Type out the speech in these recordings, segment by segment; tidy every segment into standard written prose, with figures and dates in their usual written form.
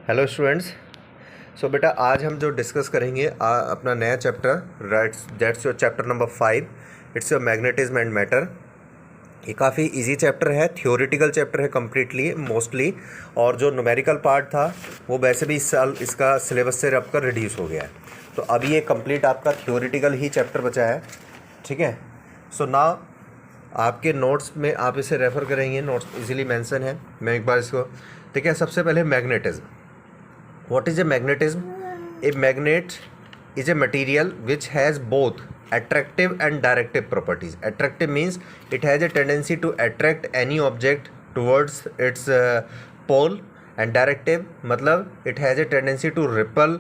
Hello students. सो बेटा आज हम जो डिस्कस करेंगे अपना नया chapter rights that's your chapter number 5। It's your magnetism and matter. ये काफ़ी इजी चैप्टर है, थियोरेटिकल चैप्टर है कम्प्लीटली मोस्टली, और जो न्यूमेरिकल पार्ट था वो वैसे भी इस साल इसका सिलेबस से अब कर रिड्यूस हो गया है। तो अभी ये कंप्लीट आपका थियोरेटिकल ही चैप्टर बचा है, ठीक है। सो नाउ आपके नोट्स में आप इसे रेफ़र करेंगे, नोट्स इजीली मेंशन है। मैं एक बार इसको देखिए। सबसे पहले magnetism. What is a magnetism? A magnet is a material which has both attractive and directive properties. Attractive means it has a tendency to attract any object towards its pole, and directive मतलब it has a tendency to repel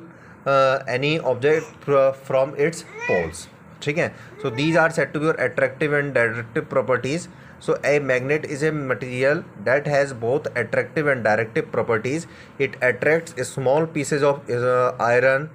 any object from its poles. ठीक है। So these are said to be your attractive and directive properties. So a magnet is a material that has both attractive and directive properties. It attracts small pieces of iron,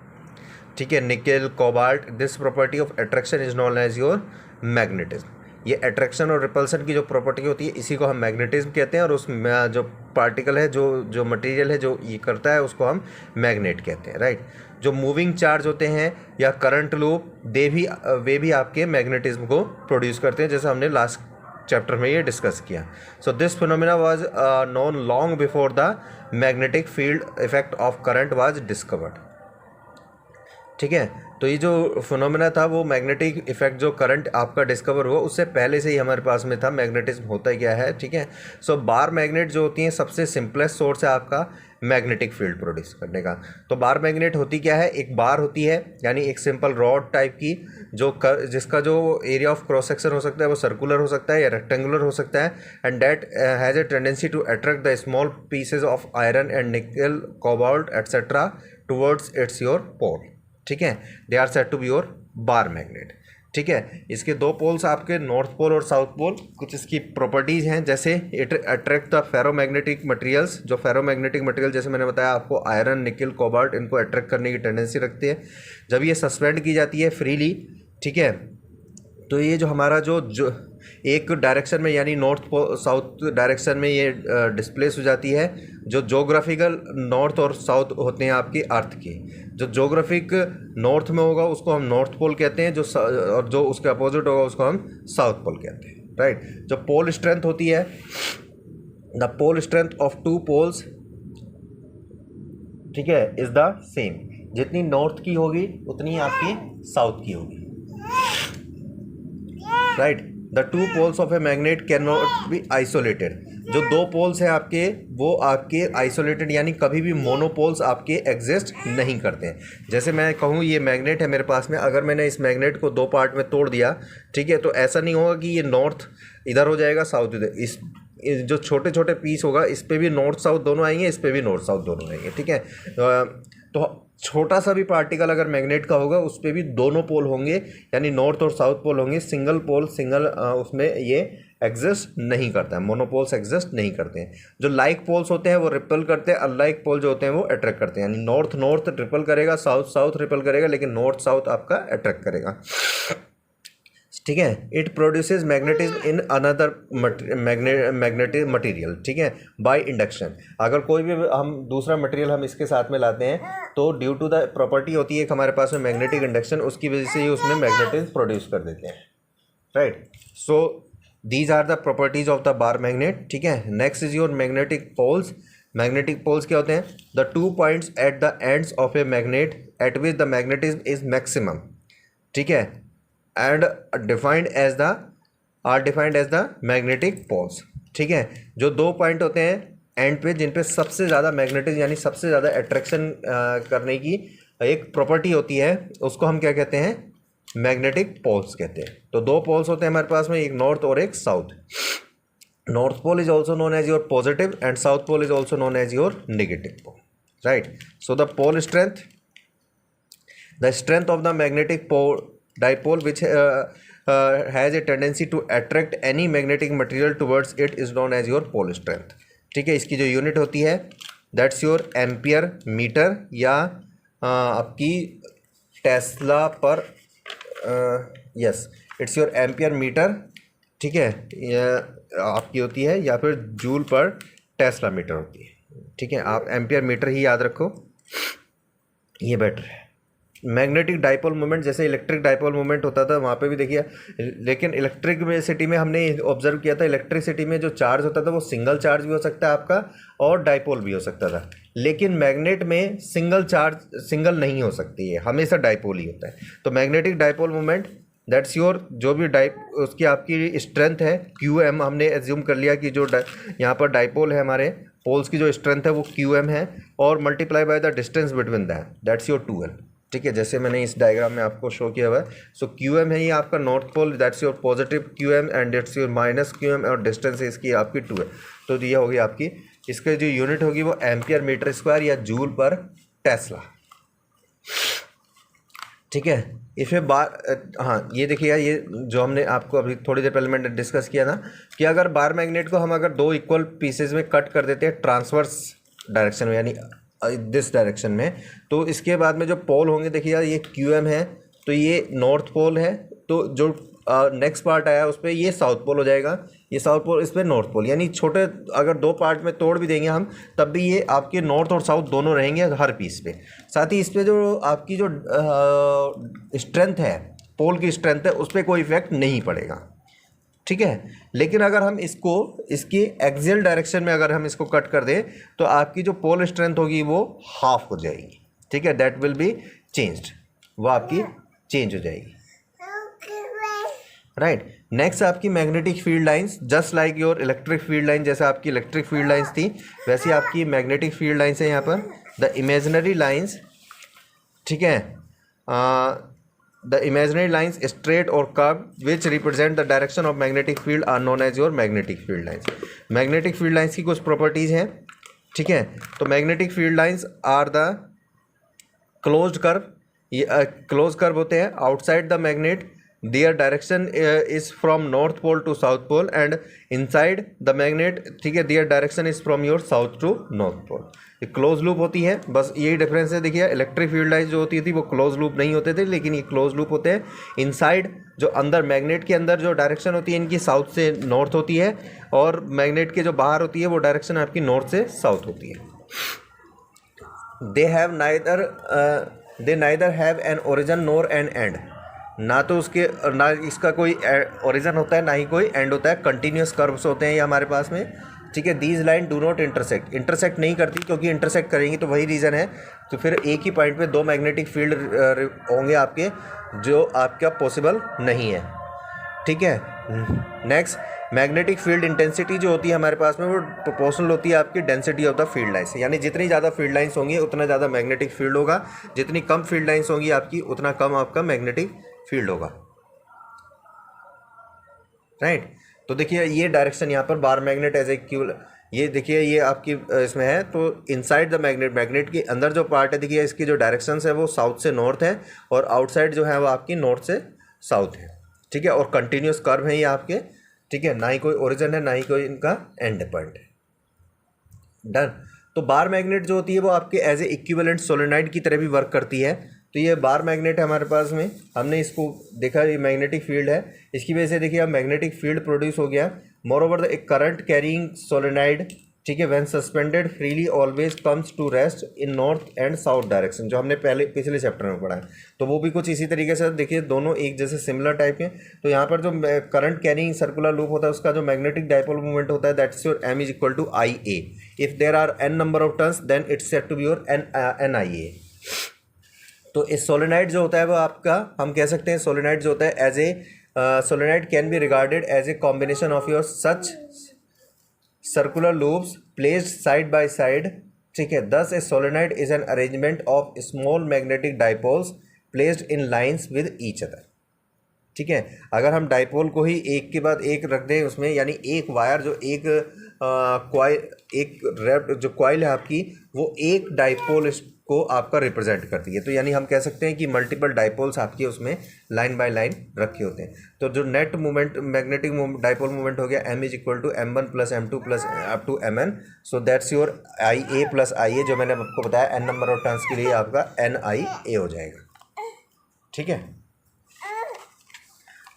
ठीक है, nickel, cobalt. This property of attraction is known as your magnetism. ये attraction और repulsion की जो property होती है इसी को हम मैग्नेटिज्म कहते हैं, और उस जो पार्टिकल है, जो मटेरियल है जो ये करता है उसको हम मैग्नेट कहते हैं, राइट। जो मूविंग चार्ज होते हैं या करंट लूप वे भी आपके मैग्नेटिज्म को प्रोड्यूस करते हैं, जैसे हमने लास्ट चैप्टर में ये डिस्कस किया. So this phenomena was known long before the magnetic field effect of current was discovered. ठीक है, तो ये जो फिनोमिना था वो मैग्नेटिक इफेक्ट जो करंट आपका डिस्कवर हुआ उससे पहले से ही हमारे पास में था. मैग्नेटिज्म होता क्या है, ठीक है. सो बार मैग्नेट जो होती हैं सबसे सिंपलेस्ट सोर्स है आपका मैग्नेटिक फील्ड प्रोड्यूस करने का. तो बार मैग्नेट होती क्या है, एक बार होती है यानी एक सिंपल रॉड टाइप की जिसका जो एरिया ऑफ क्रॉस सेक्शन हो सकता है वो सर्कुलर हो सकता है या रेक्टेंगुलर हो सकता है, and that has a tendency to attract the small pieces of iron and nickel, cobalt etcetera towards its your pole. ठीक है, they are said to be your bar magnet. ठीक है, इसके दो पोल्स आपके नॉर्थ पोल और south pole. कुछ इसकी प्रॉपर्टीज़ हैं, जैसे it attract the ferromagnetic materials. जो फेरोमैग्नेटिक मटेरियल जैसे मैंने बताया आपको आयरन, निकल, कोबाल्ट, इनको अट्रैक्ट करने की टेंडेंसी रखती है. जब ये सस्पेंड की जाती है फ्रीली, ठीक है, तो ये जो हमारा जो एक डायरेक्शन में यानी नॉर्थ साउथ डायरेक्शन में ये डिस्प्लेस हो जाती है. जो जोग्राफिकल नॉर्थ और साउथ होते हैं आपकी अर्थ की, जो जोग्राफिक नॉर्थ में होगा उसको हम नॉर्थ पोल कहते हैं, और जो उसके अपोजिट होगा उसको हम साउथ पोल कहते हैं, राइट. जो पोल स्ट्रेंथ होती है, the pole strength of two poles, ठीक है, इज द सेम. जितनी नॉर्थ की होगी उतनी आपकी साउथ की होगी, right. The two poles of a magnet can not be isolated. जो दो पोल्स हैं आपके वो आपके आइसोलेटेड यानी कभी भी मोनोपोल्स आपके एग्जिस्ट नहीं करते हैं. जैसे मैं कहूँ ये मैग्नेट है मेरे पास में, अगर मैंने इस मैग्नेट को दो पार्ट में तोड़ दिया, ठीक है, तो ऐसा नहीं होगा कि ये नॉर्थ इधर हो जाएगा साउथ इधर. इस जो छोटे छोटे पीस होगा इस पे भी नॉर्थ साउथ दोनों आएंगे, इस पे भी नॉर्थ साउथ दोनों आएंगे, ठीक है. तो छोटा सा भी पार्टिकल अगर मैग्नेट का होगा उस पर भी दोनों पोल होंगे यानी नॉर्थ और साउथ पोल होंगे. सिंगल पोल उसमें ये एग्जिस्ट नहीं करता है, मोनोपोल्स एग्जिस्ट नहीं करते हैं. जो लाइक पोल्स होते हैं वो रिपल करते हैं, अनलाइक पोल जो होते हैं वो अट्रैक्ट करते हैं. यानी नॉर्थ नॉर्थ रिपल करेगा, साउथ साउथ रिपल करेगा, लेकिन नॉर्थ साउथ आपका अट्रैक्ट करेगा. ठीक है, it produces magnetism in another magnetic material, ठीक है, बाय इंडक्शन. अगर कोई भी हम दूसरा मटेरियल हम इसके साथ में लाते हैं तो ड्यू टू द प्रॉपर्टी होती है हमारे पास में मैग्नेटिक इंडक्शन, उसकी वजह से ही उसमें मैग्नेटिज्म प्रोड्यूस कर देते हैं, right. So these are the properties of the bar magnet. ठीक है, next is your magnetic poles. Magnetic poles क्या होते हैं, the two points at the ends of a magnet at which the magnetism is maximum, ठीक है, and defined as the magnetic poles. ठीक है, जो दो पॉइंट होते हैं एंड पे जिन पे सबसे ज़्यादा मैग्नेटिज्म यानी सबसे ज़्यादा अट्रैक्शन करने की एक प्रॉपर्टी होती है उसको हम क्या कहते हैं, मैग्नेटिक पोल्स कहते हैं. तो दो पोल्स होते हैं हमारे पास में, एक नॉर्थ और एक south. North pole is also known as your positive and south pole is also known as your negative pole, right. So the pole strength, the strength of the magnetic pole dipole which has a tendency to attract any magnetic material towards it is known as your pole strength. ठीक है, इसकी जो unit होती है that's your ampere metre या आपकी tesla पर, yes it's your ampere metre, ठीक है, आपकी होती है, या फिर जूल पर टेस्ला मीटर होती है, ठीक है, आप एम्पियर मीटर ही याद रखो, ये बेटर है। मैग्नेटिक डाइपोल मोमेंट जैसे इलेक्ट्रिक डाइपोल मोमेंट होता था वहाँ पे भी देखिए, लेकिन इलेक्ट्रिक में सिटी में हमने ऑब्जर्व किया था, इलेक्ट्रिसिटी में जो चार्ज होता था वो सिंगल चार्ज भी हो सकता है आपका और डाइपोल भी हो सकता था, लेकिन मैग्नेट में सिंगल चार्ज सिंगल नहीं हो सकती है, हमेशा डाइपोल ही होता है। तो magnetic dipole moment that's your जो भी उसकी आपकी स्ट्रेंथ है क्यू एम, हमने एज्यूम कर लिया कि जो यहाँ पर डाइपोल है हमारे पोल्स की जो स्ट्रेंथ है वो क्यू एम है, और multiply by the distance between that's your 2L। ठीक है, जैसे मैंने इस डायग्राम में आपको शो किया हुआ है। सो क्यू एम है ये आपका north pole, that's your positive q m and it's your minus Q m, और डिस्टेंस है इसकी आपकी 2 है। तो ये होगी आपकी, इसके जो यूनिट होगी वो एम्पियर मीटर स्क्वायर या जूल पर टेस्ला। ठीक है, इसमें हाँ ये देखिए यार, ये जो हमने आपको अभी थोड़ी देर पहले मैंने डिस्कस किया ना कि अगर बार मैग्नेट को हम अगर दो इक्वल पीसेज में कट कर देते हैं ट्रांसवर्स डायरेक्शन में, यानी दिस डायरेक्शन में, तो इसके बाद में जो पोल होंगे देखिए यार, ये क्यू एम है तो ये नॉर्थ पोल है, तो जो नेक्स्ट पार्ट आया उस पर ये साउथ पोल हो जाएगा, ये साउथ पोल, इस पर नॉर्थ पोल, यानी छोटे अगर दो पार्ट में तोड़ भी देंगे हम तब भी ये आपके नॉर्थ और साउथ दोनों रहेंगे हर पीस पे। साथ ही इस पर जो आपकी जो स्ट्रेंथ है, पोल की स्ट्रेंथ है, उस पर कोई इफेक्ट नहीं पड़ेगा। ठीक है, लेकिन अगर हम इसको इसकी एक्सियल डायरेक्शन में अगर हम इसको कट कर दें तो आपकी जो पोल स्ट्रेंथ होगी वो हाफ हो जाएगी। ठीक है, दैट विल बी चेंज्ड, वो आपकी चेंज हो जाएगी। राइट, नेक्स्ट आपकी magnetic field lines, just like your electric field line, जैसे आपकी इलेक्ट्रिक फील्ड लाइंस थी वैसे आपकी मैग्नेटिक फील्ड लाइंस है यहाँ पर, द इमेजिनरी लाइंस। ठीक है, the imaginary lines straight or curved which represent the direction of magnetic field are known as your magnetic field lines। magnetic field lines की कुछ properties हैं। ठीक है, तो magnetic field lines are the closed curve, ये closed curve होते हैं outside the magnet, their direction is from north pole to south pole and inside the magnet, ठीक है, their direction is from your south to north pole। ये close loop होती है, बस यही डिफरेंस है। देखिए इलेक्ट्रिक फील्ड लाइंस जो होती थी वो क्लोज लूप नहीं होते थे, लेकिन ये क्लोज लूप होते हैं। इनसाइड जो अंदर मैग्नेट के अंदर जो डायरेक्शन होती है इनकी साउथ से नॉर्थ होती है, और मैग्नेट के जो बाहर होती है वो डायरेक्शन आपकी नॉर्थ से साउथ होती है। They neither have an origin nor an end, ना तो उसके ना इसका कोई ओरिजिन होता है ना ही कोई एंड होता है, कंटिन्यूस कर्व्स होते हैं ये हमारे पास में। ठीक है, these line do not intersect, intersect नहीं करती, क्योंकि इंटरसेक्ट करेंगी तो वही रीज़न है, तो फिर एक ही पॉइंट पे दो मैग्नेटिक फील्ड होंगे आपके, जो आपका पॉसिबल नहीं है। ठीक है, नेक्स्ट मैग्नेटिक फील्ड इंटेंसिटी जो होती है हमारे पास में वो प्रोपोर्शनल होती है आपकी density of the field lines, यानी जितनी ज़्यादा फील्ड लाइन्स होंगी उतना ज़्यादा मैग्नेटिक फील्ड होगा, जितनी कम फील्ड लाइन्स होंगी आपकी उतना कम आपका मैग्नेटिक फील्ड होगा। राइट, तो देखिए ये डायरेक्शन यहाँ पर bar magnet as a q, ये देखिए ये आपकी इसमें है, तो इनसाइड द मैग्नेट, मैग्नेट के अंदर जो पार्ट है देखिए इसकी जो डायरेक्शन है वो साउथ से नॉर्थ है, और आउटसाइड जो है वो आपकी नॉर्थ से साउथ है। ठीक है, और कंटिन्यूस कर्व है ये आपके। ठीक है, ना ही कोई ओरिजिन है ना ही कोई इनका एंड पॉइंट है। डन। तो बार मैग्नेट जो होती है वो आपके एज ए इक्विवेलेंट सोलेनॉइड की तरह भी वर्क करती है। तो ये बार मैग्नेट है हमारे पास में, हमने इसको देखा, ये मैग्नेटिक फील्ड है, इसकी वजह से देखिए अब मैग्नेटिक फील्ड प्रोड्यूस हो गया। मोर ओवर द एक करंट कैरिंग सोलेनॉइड, ठीक है, when suspended freely always comes to rest in north and south direction, जो हमने पहले पिछले चैप्टर में पढ़ा है। तो वो भी कुछ इसी तरीके से देखिए, दोनों एक जैसे सिमिलर टाइप के। तो यहाँ पर जो करंट कैरिंग सर्कुलर लूप होता है उसका जो मैग्नेटिक डाइपोल मूवमेंट होता है that's your m is equal to I A. If there are n number of turns then it's set to be your n I A. तो इस solenoid जो होता है वो आपका, हम कह सकते हैं सोलेनॉइड जो होता है as a solenoid can be regarded as a combination of your such circular loops placed side by side. ठीक है, thus a solenoid is an arrangement of small magnetic dipoles placed in lines with each other. ठीक है, अगर हम dipole को ही एक के बाद एक रख दें उसमें, यानी एक वायर जो एक कॉइल, एक रेड जो कॉइल है आपकी, वो एक डाइपोल को आपका रिप्रेजेंट करती है। तो यानी हम कह सकते हैं कि मल्टीपल डाइपोल्स आपके उसमें लाइन बाय लाइन रखे होते हैं। तो जो net movement magnetic dipole movement हो गया m is equal to m1 plus m2 plus up to mn। So that's your I A plus I A, जो मैंने आपको बताया n नंबर ऑफ टर्न्स के लिए आपका NIA हो जाएगा। ठीक है,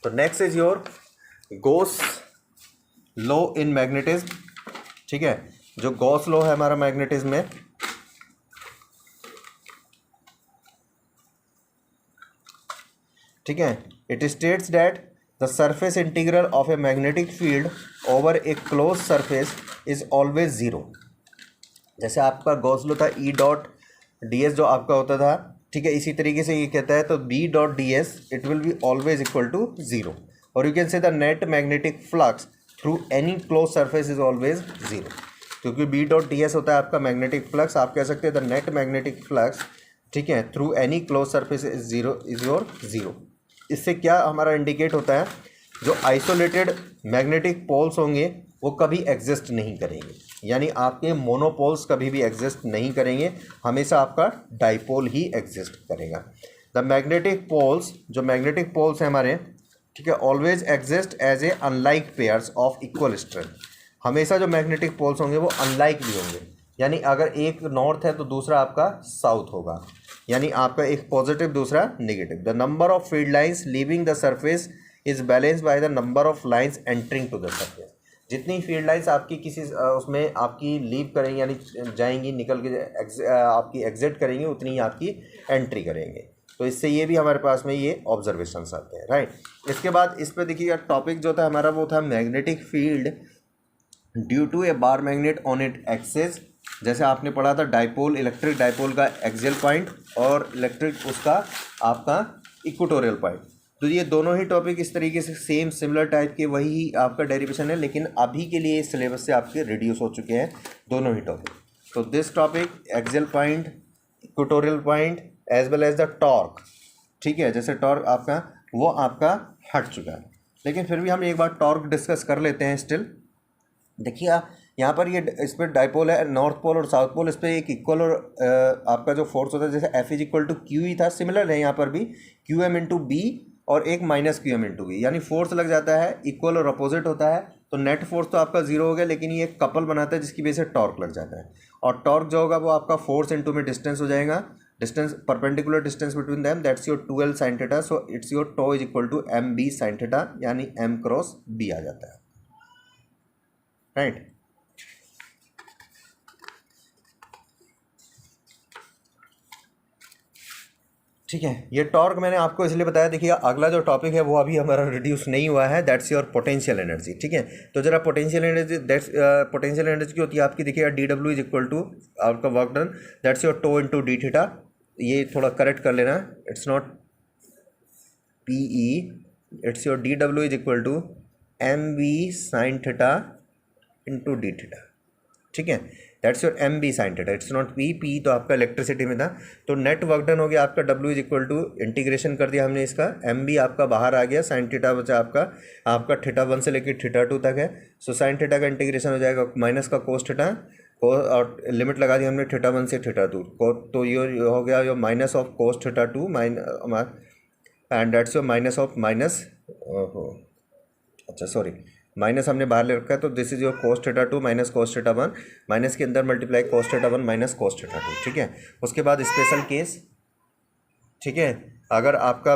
तो next is your goes law in magnetism. ठीक है, जो गॉस लॉ है हमारा मैग्नेटिज्म में, ठीक है, it states that the surface integral of a magnetic field over A close surface is always zero. जैसे आपका गॉस लॉ था ई डॉट डी एस जो आपका होता था, ठीक है, इसी तरीके से ये कहता है तो B dot D S it will be always equal to zero. और you can say the net magnetic flux through any close surface is always zero. क्योंकि बी डॉट डी एस होता है आपका मैग्नेटिक फ्लक्स, आप कह सकते हैं the net magnetic flux, ठीक है, through any close surface is zero, is your zero. इससे क्या हमारा इंडिकेट होता है, जो आइसोलेटेड मैग्नेटिक पोल्स होंगे वो कभी एग्जिस्ट नहीं करेंगे, यानी आपके मोनोपोल्स कभी भी एग्जिस्ट नहीं करेंगे, हमेशा आपका डाइपोल ही एग्जिस्ट करेगा। द मैग्नेटिक पोल्स, जो मैग्नेटिक पोल्स हैं हमारे, ठीक है, always exist as a unlike pairs of equal strength. हमेशा जो मैग्नेटिक पोल्स होंगे वो अनलाइक भी होंगे, यानी अगर एक नॉर्थ है तो दूसरा आपका साउथ होगा, यानी आपका एक पॉजिटिव दूसरा negative. The number of field lines leaving the surface is balanced by the number of lines entering to the surface. जितनी फील्ड लाइंस आपकी किसी उसमें आपकी लीव करेंगे, यानी जाएंगी, निकल के आपकी एग्जिट करेंगी, उतनी ही आपकी एंट्री करेंगे। तो इससे ये भी हमारे पास में ये ऑब्जर्वेशंस आते हैं, राइट। इसके बाद इस पर देखिएगा, टॉपिक जो था हमारा वो था magnetic field due to a bar magnet on it axis. जैसे आपने पढ़ा था डाइपोल, इलेक्ट्रिक डाइपोल का एक्सियल पॉइंट और इलेक्ट्रिक उसका आपका इक्वेटोरियल पॉइंट। तो ये दोनों ही टॉपिक इस तरीके से सेम सिमिलर टाइप के वही आपका डेरिवेशन है, लेकिन अभी के लिए सिलेबस से आपके रिड्यूस हो चुके हैं दोनों ही टॉपिक। तो this topic axial point, equatorial point as well as the torque, ठीक है, जैसे टॉर्क आपका वो आपका हट चुका है, लेकिन फिर भी हम एक बार टॉर्क डिस्कस कर लेते हैं स्टिल। देखिए यहाँ पर ये इस पर डाइपोल है, नॉर्थ पोल और साउथ पोल, इस पर एक इक्वल और आपका जो फोर्स होता है, जैसे F is equal to Q ही था, सिमिलर है यहाँ पर भी क्यू एम इंटू बी और एक minus Q M into B, यानी फोर्स लग जाता है, इक्वल और अपोजिट होता है। तो नेट फोर्स तो आपका जीरो हो गया, लेकिन ये एक कपल बनाता है जिसकी वजह से टॉर्क लग जाता है, और टॉर्क जो होगा वो आपका फोर्स इंटू में डिस्टेंस हो जाएगा, distance perpendicular distance between them, that's your 2l sine theta. So it's your tau is equal to M B sine theta, यानी एम क्रॉस बी आ जाता है, राइट। ठीक है, ये टॉर्क मैंने आपको इसलिए बताया। देखिए अगला जो टॉपिक है वो अभी हमारा रिड्यूस नहीं हुआ है, दैट्स योर पोटेंशियल एनर्जी, ठीक है। तो जरा potential energy, that's potential energy की होती है आपकी, देखिएगा D W is equal to आपका वर्क डन, दैट्स योर टो इंटू डी थीटा। ये थोड़ा करेक्ट कर लेना, it's not P E, it's your D W is equal to M V sine theta into D theta, ठीक है, that's your M B sine theta, it's not P, P तो आपका electricity में था। तो नेट वर्क डन हो गया आपका W is equal to, integration कर दिया हमने इसका, एम बी आपका बाहर आ गया, साइन थीटा बचा आपका थीटा 1 से लेकर थीटा 2 तक है। सो साइन थीटा का इंटीग्रेशन हो जाएगा माइनस का कोस थीटा, और लिमिट लगा दी हमने थीटा 1 से थीटा 2 को, तो ये हो गया your minus of cos theta 2 and that's your minus of minus, अच्छा सॉरी, माइनस हमने बाहर ले रखा है, तो this is your cos theta 2 minus cos theta 1, minus के अंदर multiply cos theta 1 minus cos theta 2, ठीक है। उसके बाद स्पेशल केस, ठीक है, अगर आपका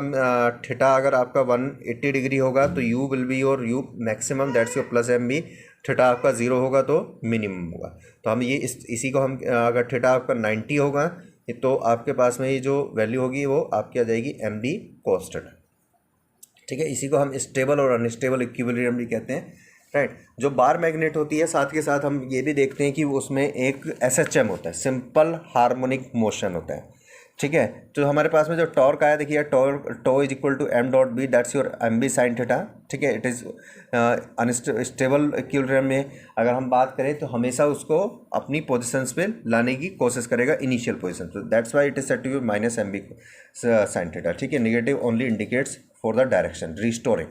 थीटा अगर आपका 180 डिग्री होगा तो U will be your U maximum, that's your plus M B. Theta आपका 0 होगा तो मिनिमम होगा। तो हम ये इसी को हम अगर थीटा आपका 90 होगा तो आपके पास में ये जो वैल्यू होगी वो आपकी आ जाएगी एम बी कोस थीटा, ठीक है। इसी को हम स्टेबल और अनस्टेबल इक्विलिब्रियम भी कहते हैं, राइट। जो बार मैग्नेट होती है, साथ के साथ हम ये भी देखते हैं कि उसमें एक एसएचएम होता है, सिंपल हार्मोनिक मोशन होता है, ठीक है। तो हमारे पास में जो टॉर्क आया, देखिए tau is equal to M dot B, that's your M B sine theta, ठीक है। इट इज़ अनस्टेबल इक्विलिब्रियम में अगर हम बात करें तो हमेशा उसको अपनी पोजिशंस पे लाने की कोशिश करेगा, इनिशियल पोजिशन। तो that's why it is set to be minus M B sine theta, ठीक है। Negative only indicates for the direction, restoring,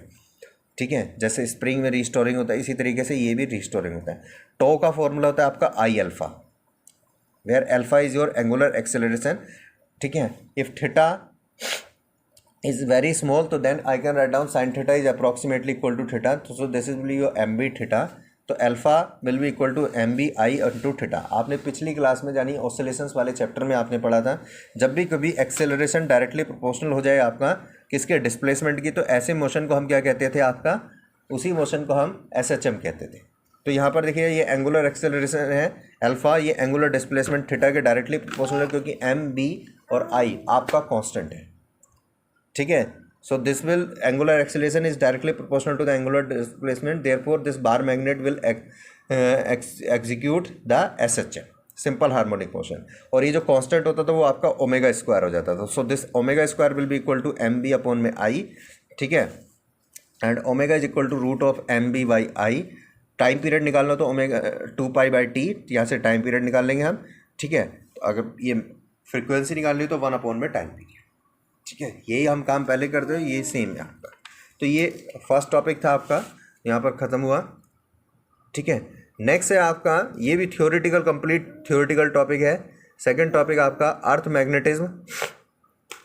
ठीक है। जैसे स्प्रिंग में रिस्टोरिंग होता है, इसी तरीके से ये भी रिस्टोरिंग होता है। टो का फॉर्मूला होता है आपका I alpha, where alpha is your angular acceleration, ठीक है। If theta is very small तो then I can write down sine theta is approximately equal to theta, तो so this is will your M B theta. तो alpha will be equal to M B I into theta. आपने पिछली class में यानी oscillations वाले chapter में आपने पढ़ा था, जब भी कभी एक्सेलरेशन डायरेक्टली प्रोपोर्शनल हो जाए आपका किसके डिस्प्लेसमेंट की, तो ऐसे मोशन को हम क्या कहते थे आपका, उसी मोशन को हम एस एच एम कहते थे। तो यहाँ पर देखिए ये एंगुलर एक्सेलरेशन है अल्फा, ये एंगुलर डिस्प्लेसमेंट थीटा के डायरेक्टली प्रोपोर्शनल है, क्योंकि एम बी और आई आपका कांस्टेंट है, ठीक है। So this will angular acceleration is directly proportional to the angular displacement, therefore this bar magnet will execute the SHM, simple harmonic motion. और ये जो कांस्टेंट होता था वो आपका ओमेगा स्क्वायर हो जाता था। So this omega square will be equal to M B upon में आई, ठीक है, and omega is equal to root of M B by I. Time period निकालना तो ओमेगा 2 पाई बाई टी, यहाँ से टाइम पीरियड निकाल लेंगे हम, ठीक है। तो अगर ये फ्रिक्वेंसी निकालनी हो तो 1 अपॉन में टाइम पीरियड, ठीक है। यही हम काम पहले करते हो, ये सेम है आपका। तो ये फर्स्ट टॉपिक था आपका, यहाँ पर ख़त्म हुआ, ठीक है। नेक्स्ट है आपका, ये भी थ्योरेटिकल, कंप्लीट थ्योरेटिकल टॉपिक है। सेकंड टॉपिक आपका अर्थ मैग्नेटिज्म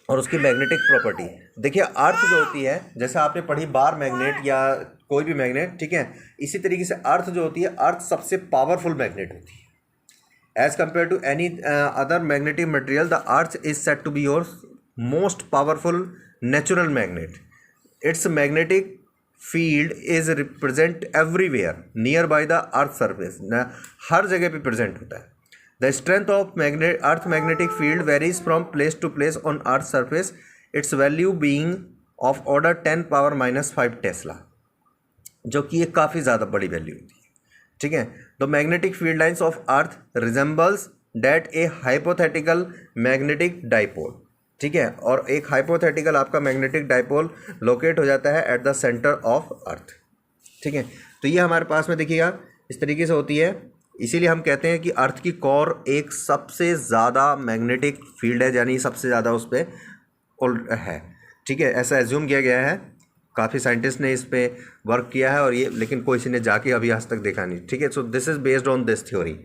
और उसकी मैग्नेटिक प्रॉपर्टी। देखिए अर्थ जो होती है, जैसे आपने पढ़ी बार मैग्नेट या कोई भी मैग्नेट, ठीक है, इसी तरीके से अर्थ जो होती है, अर्थ सबसे पावरफुल मैग्नेट होती है as compare to any other magnetic material. The earth is said to be your most powerful natural magnet. Its magnetic field is represent everywhere near by the earth surface, हर जगह पे present होता है। The strength of earth magnetic field varies from place to place on earth surface, its value being of order 10⁻⁵ tesla, जो कि ये काफ़ी ज़्यादा बड़ी वैल्यू होती है, ठीक है। The magnetic field lines of earth resembles that a hypothetical magnetic dipole, ठीक है, और एक हाइपोथेटिकल आपका मैग्नेटिक डाइपोल लोकेट हो जाता है at the centre of earth, ठीक है। तो ये हमारे पास में देखिएगा इस तरीके से होती है, इसीलिए हम कहते हैं कि अर्थ की कोर एक सबसे ज़्यादा मैग्नेटिक फील्ड है, यानी सबसे ज़्यादा उस पर है, ठीक है, ऐसा एज्यूम किया गया है। काफ़ी साइंटिस्ट ने इस पे वर्क किया है और ये, लेकिन कोई ने जाके अभी आज तक देखा नहीं, ठीक है। So this is based on this theory.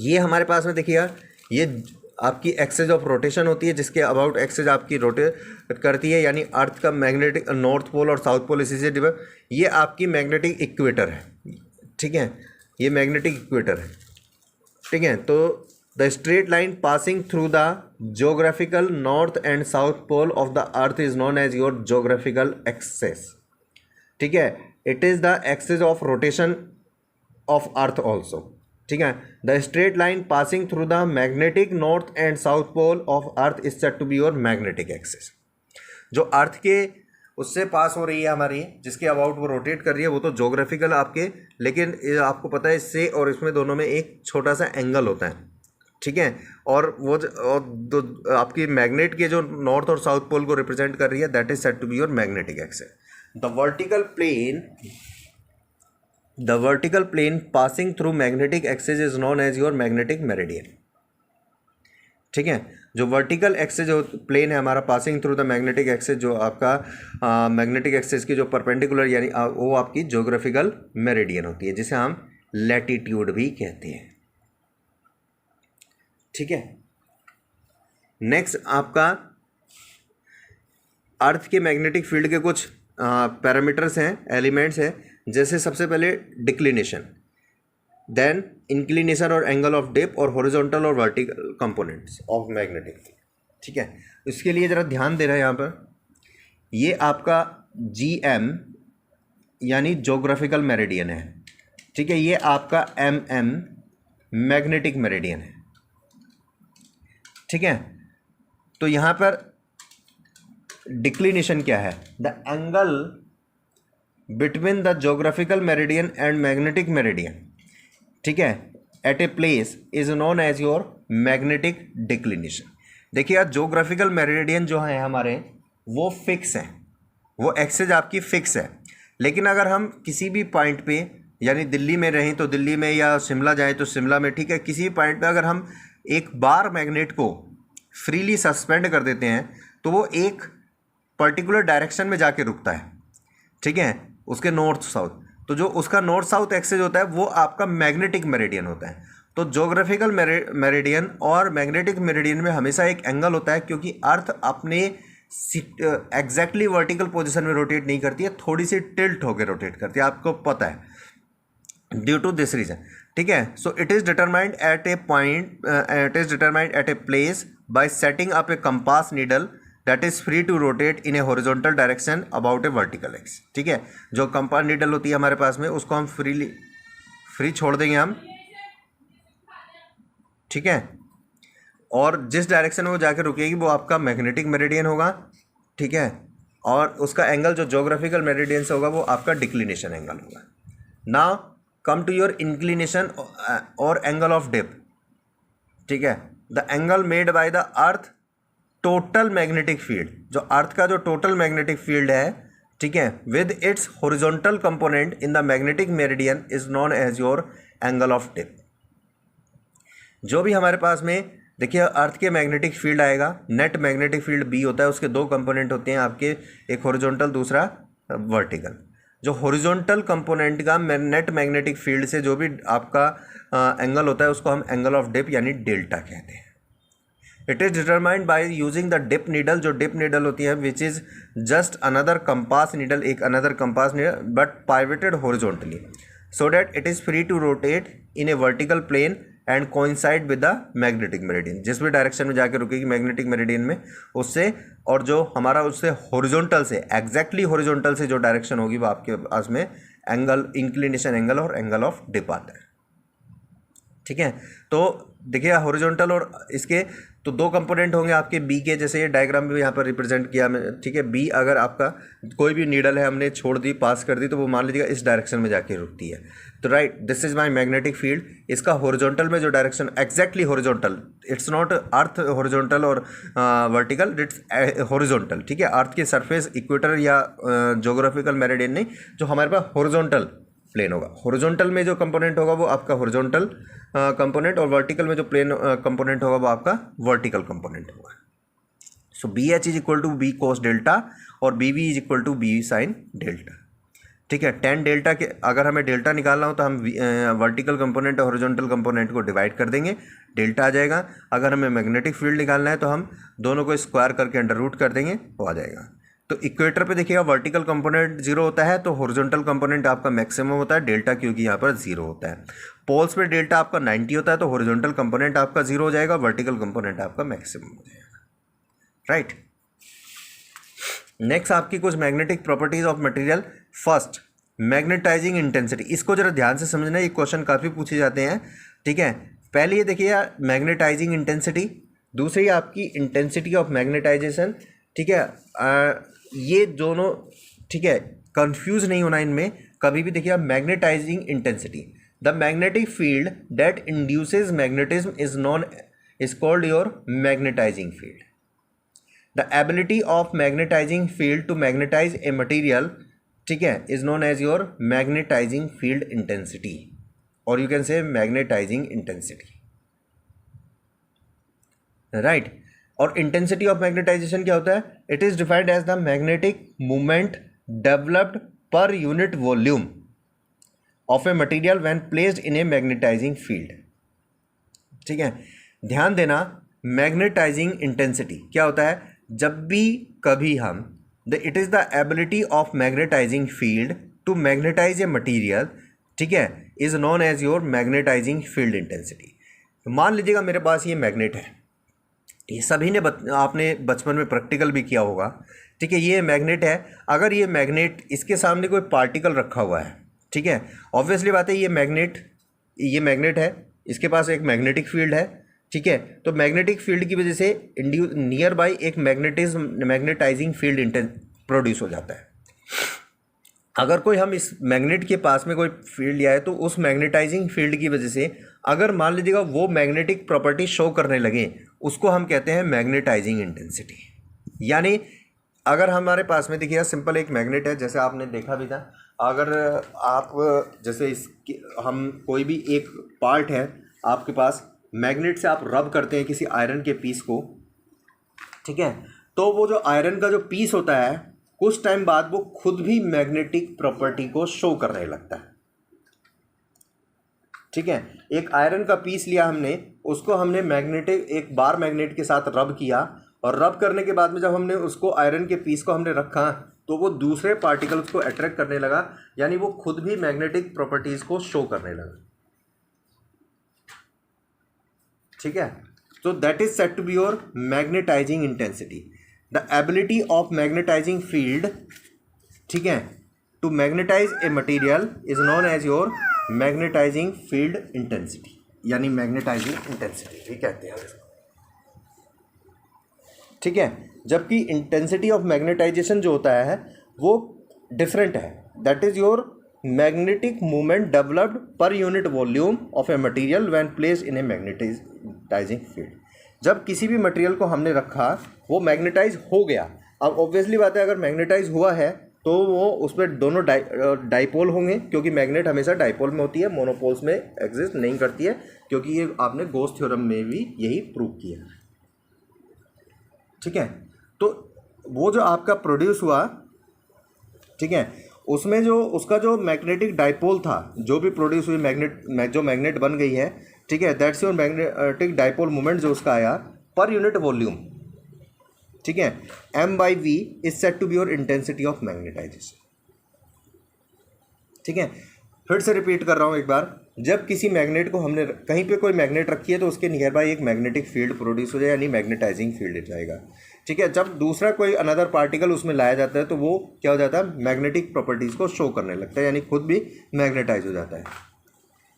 ये हमारे पास में देखिएगा, ये आपकी एक्सेस ऑफ रोटेशन होती है, जिसके अबाउट एक्सेस आपकी रोटेट करती है, यानी अर्थ का मैग्नेटिक नॉर्थ पोल और साउथ पोल इसी से डिवाइड, ये आपकी मैग्नेटिक इक्वेटर है, ठीक है, ये मैग्नेटिक इक्वेटर है, ठीक है। तो the straight line passing through the geographical north and south pole of the earth is known as your geographical axis, ठीक है। It is the axis of rotation of earth also, ठीक है। The straight line passing through the magnetic north and south pole of earth is said to be your magnetic axis. जो earth के उससे पास हो रही है हमारी, जिसके अबाउट वो रोटेट कर रही है, वो तो जोग्राफिकल आपके, लेकिन आपको पता है इससे और इसमें दोनों में एक छोटा सा एंगल होता है, ठीक है। और वो आपकी मैग्नेट के जो नॉर्थ और साउथ पोल को रिप्रेजेंट कर रही है, that is said to be your magnetic axis. The vertical plane passing through magnetic axis is known as your magnetic meridian, ठीक है। जो वर्टिकल एक्सेस जो प्लेन है हमारा passing through the magnetic axis, जो आपका मैग्नेटिक एक्सेस की जो परपेंडिकुलर, यानी वो आपकी ज्योग्राफिकल मेरिडियन होती है, जिसे हम लैटिट्यूड भी कहते हैं, ठीक है। नेक्स्ट आपका अर्थ के मैग्नेटिक फील्ड के कुछ पैरामीटर्स हैं, एलिमेंट्स हैं, जैसे सबसे पहले डिक्लिनेशन, देन इंक्लिनेशन और एंगल ऑफ डिप, और हॉरिजॉन्टल और vertical components of magnetic field, ठीक है। इसके लिए ज़रा ध्यान दे रहे हैं यहाँ पर, ये आपका GM यानी जोग्राफिकल मेरिडियन है, ठीक है। ये आपका MM मैग्नेटिक मेरिडियन है, ठीक है। तो यहाँ पर डिक्लिनेशन क्या है? The angle between the geographical meridian and magnetic meridian, ठीक है, at a place is known as your magnetic declination. देखिए जोग्राफिकल मेरिडियन जो है हमारे वो फिक्स है, वो एक्सेस आपकी फिक्स है, लेकिन अगर हम किसी भी पॉइंट पे, यानी दिल्ली में रहें तो दिल्ली में, या शिमला जाएं तो शिमला में, ठीक है, किसी भी पॉइंट पे अगर हम एक बार मैग्नेट को फ्रीली सस्पेंड कर देते हैं तो वो एक पर्टिकुलर डायरेक्शन में जाके रुकता है, ठीक है, उसके नॉर्थ साउथ। तो जो उसका नॉर्थ साउथ एक्सेस होता है वो आपका मैग्नेटिक मेरिडियन होता है। तो जोग्राफिकल मेरिडियन और मैग्नेटिक मेरिडियन में हमेशा एक एंगल होता है, क्योंकि अर्थ अपने एग्जैक्टली वर्टिकल पोजीशन में रोटेट नहीं करती है, थोड़ी सी टिल्ट होकर रोटेट करती है, आपको पता है, ड्यू टू दिस रीजन, ठीक है। So it is determined at a point, it is determined at a place by setting up a compass needle that is free to rotate in a horizontal direction about a vertical axis, ठीक है। जो compass needle होती है हमारे पास में, उसको हम फ्रीली फ्री छोड़ देंगे हम, ठीक है, और जिस डायरेक्शन में वो जाकर रुकेगी वो आपका मैग्नेटिक मेरिडियन होगा, ठीक है, और उसका एंगल जो ज्योग्राफिकल मेरिडियन से होगा वो आपका डिक्लिनेशन एंगल होगा। Now come to your inclination और एंगल ऑफ डिप, ठीक है, the angle made by the earth total magnetic field, जो अर्थ का जो टोटल मैग्नेटिक फील्ड है, ठीक है, with its horizontal component in the magnetic meridian is known as your angle of dip. जो भी हमारे पास में देखिए अर्थ के मैग्नेटिक फील्ड आएगा, नेट मैग्नेटिक फील्ड बी होता है, उसके दो कंपोनेंट होते हैं आपके, एक हॉरिजॉन्टल दूसरा वर्टिकल। जो हॉरिजॉन्टल कंपोनेंट का नेट मैग्नेटिक फील्ड से जो भी आपका एंगल होता है उसको हम एंगल ऑफ डिप यानी डेल्टा कहते हैं। It is determined by using the dip needle, जो डिप नीडल होती है which is just another compass needle, एक another compass needle but pivoted horizontally so that it is free to rotate in a vertical plane and coincide with the magnetic meridian. जिस भी direction में जाकर रुकेगी magnetic meridian में उससे, और जो हमारा उससे हॉरिजॉन्टल से एग्जैक्टली हॉरिजॉन्टल से जो डायरेक्शन होगी वो आपके पास में एंगल, इंक्लिनेशन एंगल और एंगल ऑफ डिप आता है, ठीक है। तो देखिए हॉरिजॉन्टल और इसके तो दो कंपोनेंट होंगे आपके बी के, जैसे ये डायग्राम भी यहाँ पर रिप्रेजेंट किया मैं, ठीक है। बी अगर आपका कोई भी नीडल है हमने छोड़ दी, पास कर दी, तो वो मान लीजिएगा इस डायरेक्शन में जाके रुकती है, तो right this is my magnetic field. इसका हॉरिजॉन्टल में जो direction exactly horizontal, it's not earth horizontal और वर्टिकल, इट्स हॉरिजॉन्टल, ठीक है। अर्थ के सरफेस इक्वेटर या ज्योग्राफिकल मेरिडियन नहीं, जो हमारे पास हॉरिजॉन्टल प्लेन होगा, हॉरिजॉन्टल में जो कंपोनेंट होगा वो आपका हॉरिजॉन्टल कंपोनेंट, और वर्टिकल में जो प्लेन कंपोनेंट होगा वो आपका वर्टिकल कंपोनेंट होगा। So B H is equal to B cos delta और B V is equal to B sine delta, ठीक है। टेन डेल्टा के अगर हमें डेल्टा निकालना हो तो हम वर्टिकल कंपोनेंट और हॉरिजॉन्टल कंपोनेंट को डिवाइड कर देंगे, डेल्टा आ जाएगा। अगर हमें मैग्नेटिक फील्ड निकालना है तो हम दोनों को स्क्वायर करके अंडर रूट कर देंगे, वो आ जाएगा। तो इक्वेटर पे देखिएगा वर्टिकल कंपोनेंट जीरो होता है, तो हॉरिजॉन्टल कंपोनेंट आपका मैक्सिमम होता है डेल्टा, क्योंकि यहाँ पर जीरो होता है। पोल्स पे डेल्टा आपका 90 होता है, तो हॉरिजॉन्टल कंपोनेंट आपका जीरो हो जाएगा, वर्टिकल कंपोनेंट आपका मैक्सिमम हो जाएगा, राइट। नेक्स्ट आपकी कुछ magnetic properties of material. First magnetising intensity, इसको जरा ध्यान से समझना, ये क्वेश्चन काफ़ी पूछे जाते हैं, ठीक है। पहले ये देखिए मैग्नेटाइजिंग इंटेंसिटी, दूसरी आपकी इंटेंसिटी ऑफ मैग्नेटाइजेशन, ठीक है। ये दोनों, ठीक है, कंफ्यूज नहीं होना इनमें कभी भी। देखिए magnetizing intensity, the magnetic field that induces magnetism is known is called your magnetising field. The ability of magnetising field to magnetise a material, ठीक है, is known as your magnetising field intensity, और you can say magnetizing intensity, right. और intensity of magnetization क्या होता है? It is defined as the magnetic movement developed per unit volume of a material when placed in a magnetising field, ठीक है। ध्यान देना, magnetising intensity क्या होता है? जब भी कभी हम it is the ability of magnetising field to magnetise a material, ठीक है, is known as your magnetising field intensity. मान लीजिएगा मेरे पास ये मैग्नेट है, ये सभी ने आपने बचपन में प्रैक्टिकल भी किया होगा, ठीक है। ये मैग्नेट है, अगर ये मैग्नेट इसके सामने कोई पार्टिकल रखा हुआ है, ठीक है, ऑब्वियसली बात है ये मैग्नेट है, इसके पास एक मैग्नेटिक फील्ड है, ठीक है। तो मैग्नेटिक फील्ड की वजह से नियर बाई एक मैग्नेटाइजिंग फील्ड प्रोड्यूस हो जाता है। अगर कोई हम इस मैग्नेट के पास में कोई फील्ड लिया है तो उस मैग्नेटाइजिंग फील्ड की वजह से अगर मान लीजिएगा वो मैग्नेटिक प्रॉपर्टी शो करने लगे, उसको हम कहते हैं मैग्नेटाइजिंग इंटेंसिटी। यानी अगर हमारे पास में देखिए सिंपल एक मैग्नेट है, जैसे आपने देखा भी था, अगर आप जैसे इसकी हम कोई भी एक पार्ट है आपके पास, मैग्नेट से आप रब करते हैं किसी आयरन के पीस को, ठीक है, तो वो जो आयरन का जो पीस होता है कुछ टाइम बाद वो खुद भी मैग्नेटिक प्रॉपर्टी को शो करने लगता है, ठीक है। एक आयरन का पीस लिया हमने, उसको हमने मैग्नेटिक एक बार मैग्नेट के साथ रब किया, और रब करने के बाद में जब हमने उसको आयरन के पीस को हमने रखा तो वो दूसरे पार्टिकल्स को अट्रैक्ट करने लगा, यानी वो खुद भी मैग्नेटिक प्रॉपर्टीज को शो करने लगा, ठीक है। तो that is said to be your magnetising intensity. The ability of magnetising field, ठीक है, to magnetise a material is known as your magnetising field intensity, यानी मैग्नेटाइजिंग इंटेंसिटी भी कहते हैं इसको, ठीक है। जबकि इंटेंसिटी ऑफ मैग्नेटाइजेशन जो होता है वो डिफरेंट है, that is your magnetic movement developed per unit volume of a material when placed in a magnetising field. जब किसी भी मटेरियल को हमने रखा वो मैग्नेटाइज हो गया, अब ऑब्वियसली बात है अगर मैग्नेटाइज हुआ है तो वो उस पर दोनों डाइपोल होंगे, क्योंकि मैग्नेट हमेशा डाइपोल में होती है, मोनोपोल्स में एग्जिस्ट नहीं करती है, क्योंकि ये आपने गॉस थ्योरम में भी यही प्रूव किया, ठीक है। तो वो जो आपका प्रोड्यूस हुआ, ठीक है, उसमें जो उसका जो मैग्नेटिक डाइपोल था, जो भी प्रोड्यूस हुई जो मैग्नेट बन गई है, ठीक है, that's your magnetic dipole moment जो उसका आया पर यूनिट वॉल्यूम, ठीक है। m/v is said to be your intensity of magnetisation, ठीक है। फिर से रिपीट कर रहा हूँ एक बार, जब किसी मैग्नेट को हमने कहीं पे कोई मैग्नेट रखी है तो उसके नियर बाय एक मैग्नेटिक फील्ड प्रोड्यूस हो जाए, यानी मैग्नेटाइजिंग फील्ड हो जाएगा, ठीक है। जब दूसरा कोई अनदर पार्टिकल उसमें लाया जाता है तो वो क्या हो जाता है, मैग्नेटिक प्रॉपर्टीज़ को शो करने लगता है, यानी खुद भी मैग्नेटाइज हो जाता है,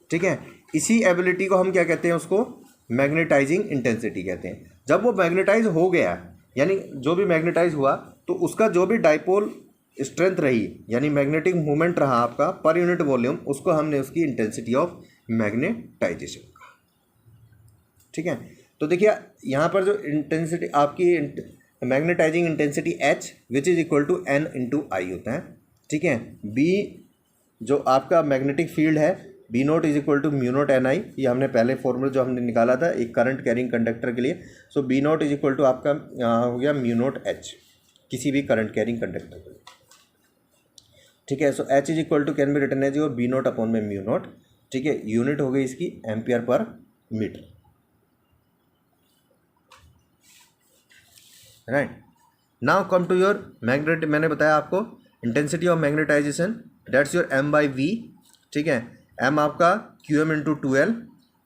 ठीक है। इसी एबिलिटी को हम क्या कहते हैं, उसको मैग्नेटाइजिंग इंटेंसिटी कहते हैं। जब वो मैग्नेटाइज हो गया, यानी जो भी मैग्नेटाइज हुआ, तो उसका जो भी डाइपोल स्ट्रेंथ रही, यानी मैग्नेटिक मूवमेंट रहा आपका पर यूनिट वॉल्यूम, उसको हमने उसकी इंटेंसिटी ऑफ मैग्नेटाइजेशन कहा, ठीक है। तो देखिए यहाँ पर जो इंटेंसिटी आपकी magnetizing intensity H which is equal to N into I होता है, ठीक है। B जो आपका मैग्नेटिक फील्ड है, B naught is equal to mu naught NI, ये हमने पहले फॉर्मूला जो हमने निकाला था एक करंट कैरिंग कंडक्टर के लिए, so B naught is equal to आपका हो गया म्यू नोट H किसी भी करंट कैरिंग कंडक्टर के लिए, ठीक है। So H is equal to can be written as your B naught upon में म्यू नोट, ठीक है। यूनिट हो गई इसकी ampere per metre, right. Now come to your magnet, मैंने बताया आपको intensity of magnetisation, that's your m/v, ठीक है। m आपका qm इंटू 2l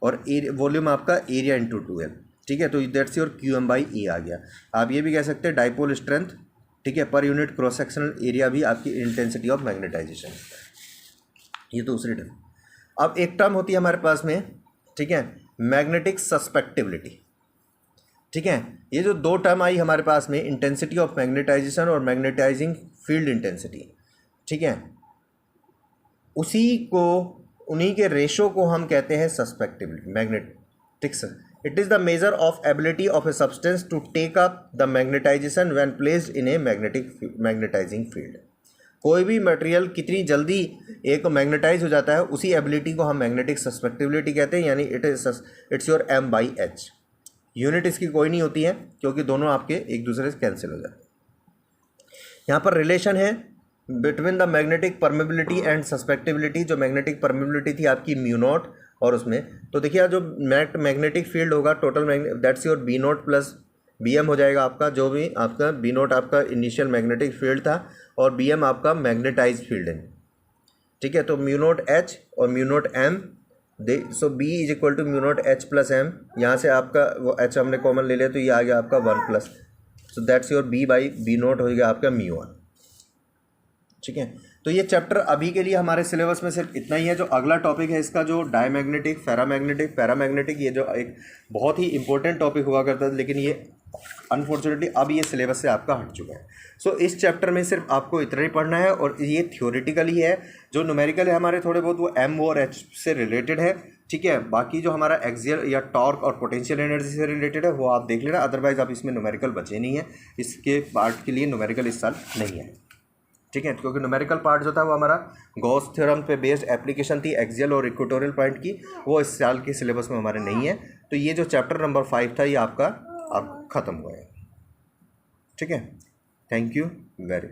और वॉल्यूम आपका एरिया इंटू 2l, ठीक है। तो दैट्स योर qm/e आ गया। आप ये भी कह सकते हैं डाइपोल स्ट्रेंथ, ठीक है, per unit cross sectional area भी आपकी इंटेंसिटी ऑफ मैग्नेटाइजेशन, ये तो दूसरी टर्म। अब एक टर्म होती है हमारे पास में, ठीक है, मैग्नेटिक सस्पेक्टिबिलिटी, ठीक है। ये जो दो टर्म आई हमारे पास में, इंटेंसिटी ऑफ मैग्नेटाइजेशन और मैग्नेटाइजिंग फील्ड इंटेंसिटी, ठीक है, उन्हीं के रेशो को हम कहते हैं susceptibility, magnetics. It is the measure of ability of a substance to take up the magnetisation when placed in a magnetising field. कोई भी मटेरियल कितनी जल्दी एक मैग्नेटाइज हो जाता है, उसी एबिलिटी को हम मैग्नेटिक सस्पेक्टिबिलिटी कहते हैं, यानी इट्स योर m/h। यूनिट इसकी कोई नहीं होती है, क्योंकि दोनों आपके एक दूसरे से कैंसिल हो जाते हैं। यहाँ पर रिलेशन है between the magnetic permeability and susceptibility. जो मैग्नेटिक परमेबिलिटी थी आपकी म्यू नॉट, और उसमें तो देखिए जो मैग्नेटिक फील्ड होगा total that's your B note plus BM हो जाएगा आपका, जो भी आपका B नोट आपका इनिशियल मैग्नेटिक फील्ड था और BM आपका मैग्नेटाइज फील्ड है, ठीक है। तो म्यू नोट H और mu naught M, so B is equal to mu naught H plus M, यहाँ से आपका वो H हमने कॉमन ले लिया तो ये आ गया आपका 1 plus, so that's your B/B note हो गया आपका μ1, ठीक है। तो ये चैप्टर अभी के लिए हमारे सिलेबस में सिर्फ इतना ही है। जो अगला टॉपिक है इसका जो डायमैग्नेटिक, पैरामैग्नेटिक, ये जो एक बहुत ही इंपॉर्टेंट टॉपिक हुआ करता था, लेकिन ये अनफॉर्चुनेटली अब ये सिलेबस से आपका हट चुका है। सो इस चैप्टर में सिर्फ आपको इतना ही पढ़ना है, और ये थ्योरेटिकल ही है। जो न्यूमेरिकल है हमारे थोड़े बहुत वो M और H से रिलेटेड है, ठीक है। बाकी जो हमारा एक्सियल या टॉर्क और पोटेंशियल एनर्जी से रिलेटेड है वो आप देख लेना, अदरवाइज आप इसमें न्यूमेरिकल बचे नहीं है, इसके पार्ट के लिए न्यूमेरिकल इस साल नहीं है, ठीक है। क्योंकि न्यूमेरिकल पार्ट जो था वो हमारा गॉस थ्योरम पे बेस्ड एप्लीकेशन थी एक्सियल और इक्वेटोरियल पॉइंट की, वो इस साल के सिलेबस में हमारे नहीं है। तो ये जो चैप्टर नंबर 5 था ये आपका अब ख़त्म हुआ है, ठीक है। Thank you very